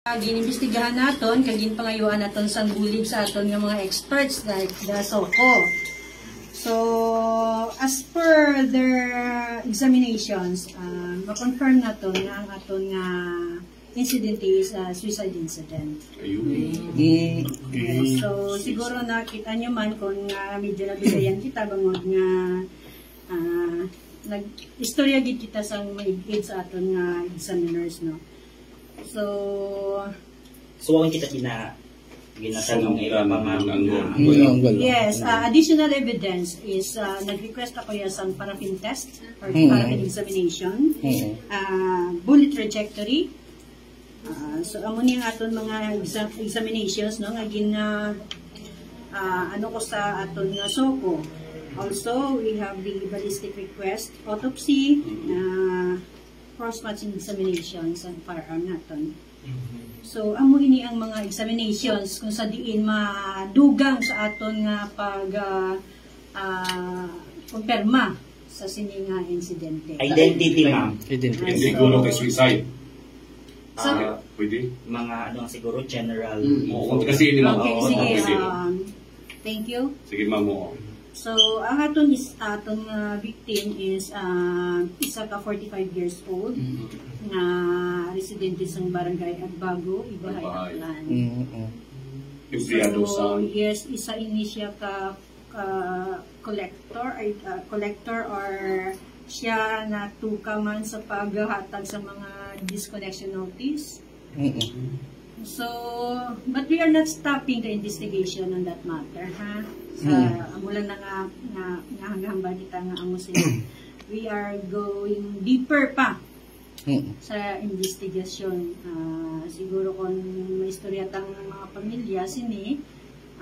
Ginimbestigahan naton kag ginpangayuan naton sang bulig sa aton nga mga experts like the SOCO. So as per their examinations, ma-confirm naton nga ang aton nga incident is a suicide incident. Okay. So siguro nakita nyo man kung medyo nabigayan kita bangod nga nag-istorya gid kita sang maigid sa aton nga examiners, no. So ang kita ginatanong yes, additional evidence is nag-request ako ya sang paraffin test or paraffin examination, bullet trajectory. So amo ni aton mga examinations, no, nga ano ko sa aton nga SOCO. Also we have the ballistic request, autopsy, cross-matching examinations ang firearm naton. So amo ini ang mga examinations kung sa diin madugang sa aton nga pag kumpirma sa sini nga insidente. Identity, ma'am. Hindi ko kay suicide. Pwede? Mga ano siguro general. Oo, kasi nila. Okay, sige. Thank you. Sige, ma'am. So, ang aton victim is isa ka 45 years old na residente sa barangay Agbago, Ibahay, Aklan. So, yes, isa ini siya ka collector or siya na tuka man sa paghatag sa mga disconnection notice. So, but we are not stopping the investigation on that matter, ha? Amo lang na hanggang ba kita nga amo sila. We are going deeper pa sa investigation. Siguro kung may istorya tang mga pamilya sini,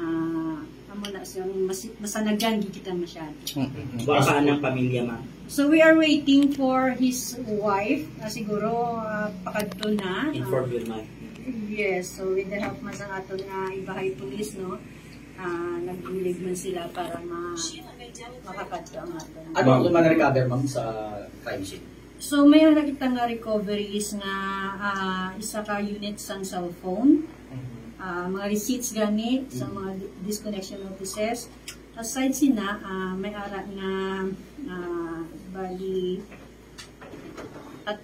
amo na siyang masanagan kita masyado. Baka ng pamilya, ma'am. So we are waiting for his wife, siguro pakadto na. Inform yun, ma'am. Yes, so with the help man sa aton nga Ibahay Police, no, nagbulig man sila para makakadto ang aton. Ano man recover, ma'am, sa crime scene? So may nakita nga recoveries nga isa ka unit sang cellphone, mga receipts gani sa mga disconnection notices. Aside sina, may ara nga bali 3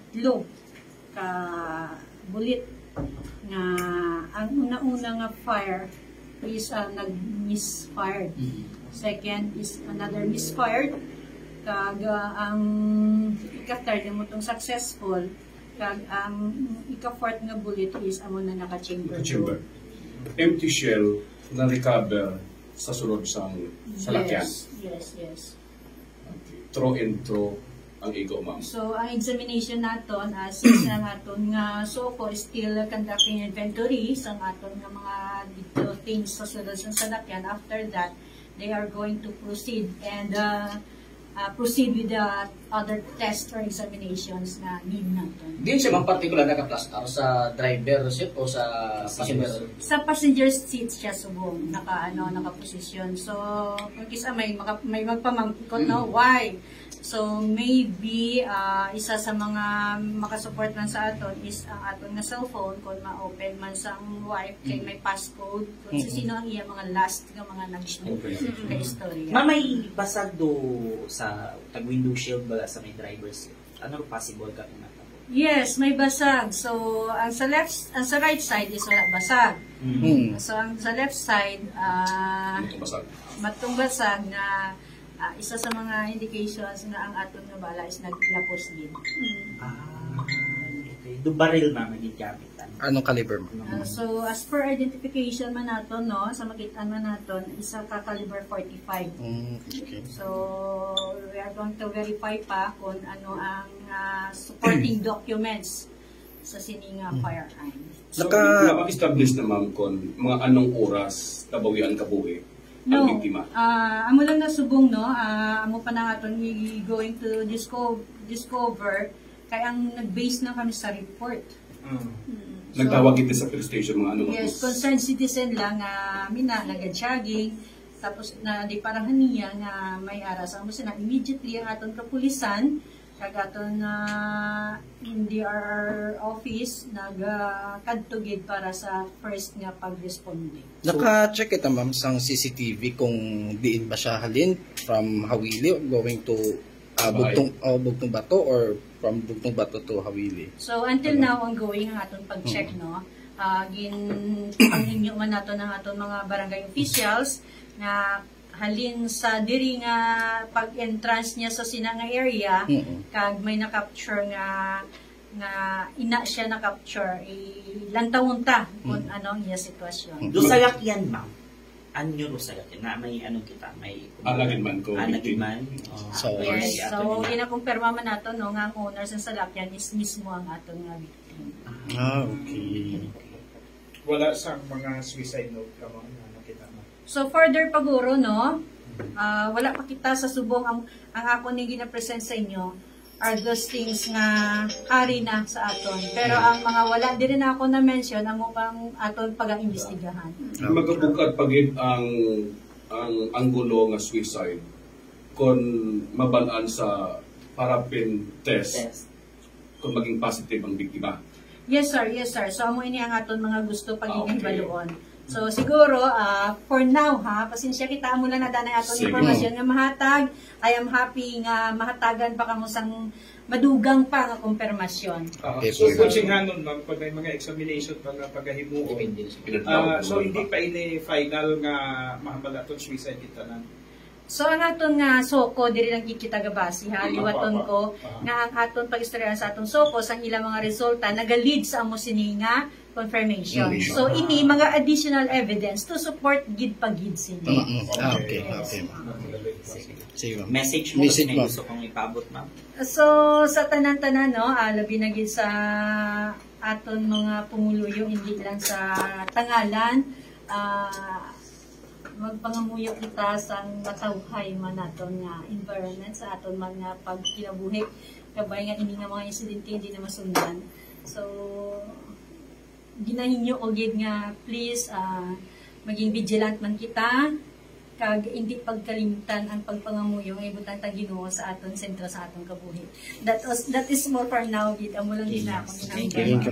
ka bullet nga ang una-una nga fire is nag-misfired. Second is another misfired. Kag ang ika-third mo tong successful. Kag ang ika-fourth nga bullet is amo na naka-chamber. Empty shell na recover sa sulod sang salakyan. Yes. Okay. Throw and throw ang igo, ma'am. So, ang examination naton, since ang aton nga SOCO is still conducting inventory sa aton nga mga detailed things sa sulod sa salakyan. After that, they are going to proceed and proceed with the other tests or examinations na need natin. Di siya mang particular naka-plaster sa driver seat o sa passenger? Sa passenger seat siya subong, naka-posisyon. So, kung kisa may magpamangkot na, why? So, maybe, isa sa mga makasupport man sa aton is ang aton na cellphone, kung ma-open man sa ang wife, kay may passcode, kung sino ang iya mga last nga mga nag-istorya. May basag do sa tag-window shield bala sa may driver's seat. Ano possible ka kung natabo? Yes, may basag. So, ang sa right side is wala basag. So, ang sa left side, matong basag na isa sa mga indications na ang aton nga bala is naglapos din. Okay. Do barrel, ma'am, naging-gamit. Anong caliber mo? So, as per identification man naton, no, sa makitaan man naton, isa ka caliber 45. Okay. So, we are going to verify pa kung ano ang supporting documents sa sining firearm. So, naka-establish na, ma'am, kung mga anong oras nabawian kabuhi ang biktima? Amo lang nasubong, no? Amo pa na aton going to discover kaya ang nag-base na kami sa report. Nagtawag ito sa police station mga anong yes, concerned citizen lang nag-jogging, tapos na di parahan niya nga may aras. Amo sila immediately ang aton kapulisan kag aton na NDRR office nagkadtugid para sa first nga pag-responde. Naka-check ita ma'am sang CCTV kung diin ba siya halin from Hawili going to Bugtong Bato or from Bugtong Bato to Hawili. So until now ongoing ang aton pag-check no. Panghinyo man nato ng aton mga barangay officials na halin sa diri nga pag-entrance niya sa sinanga area kag may na-capture nga ina siya na-capture lantawon ta kung ano niya sitwasyon. Lusayak yan, ma'am. Anyo lusayak yan? Na may ano kita, may... Alagin man ko. Alagin man. So, Yes, so ginakumpirma man nato no nga ang owners ng salakyan is mismo ang aton nga victim. Okay. Wala sa mga suicide note ka mo na nakita mo. So further paguro no, wala pa kita sa subong ang ako ning gina-present sa inyo are those things nga ari na sa aton. Pero ang mga wala din na ako na mention ang upang aton pag-imbestigahan. Magabukad pagit ang anggulo nga suicide kung mabalaan sa parapin test kung maging positive ang biktima. Yes sir, yes sir. So amo ini ang aton mga gusto pag-ihibaluon. So siguro for now pasensya kita amo lang na danay aton impormasyon nga mahatag. I am happy nga mahatagan pa kamo sang madugang pa nga kumpirmasyon. So kung singanon ma'am, pag may mga examination pag pagahimuon. So hindi pa ini final nga mahamala aton suicide kita na. So ang aton nga soko diri lang kikita gabasi liwaton ko nga ang aton pagistorya sa aton soko sang ilang mga resulta naga-lead sa amo sini nga confirmation. So ini mga additional evidence to support gid pagid sini. Okay. Sige. Message mo na gusto kong ipaabot, ma'am. So sa tanan-tanan no, labi na gid sa aton mga pumuluyo hindi lang sa tangalan magpangamuyo kita sa matawhay man naton nga environment sa aton mga pagkinabuhi kabay nga ini nga mga insidente hindi na masundan. So ginahinyo og gid nga please maging vigilant man kita kag hindi pagkalimutan ang pagpangamuyo nga ibutang ta Ginoo sa aton sentro sa aton kabuhi. That is more for now gid amo lang din ako. Thank you.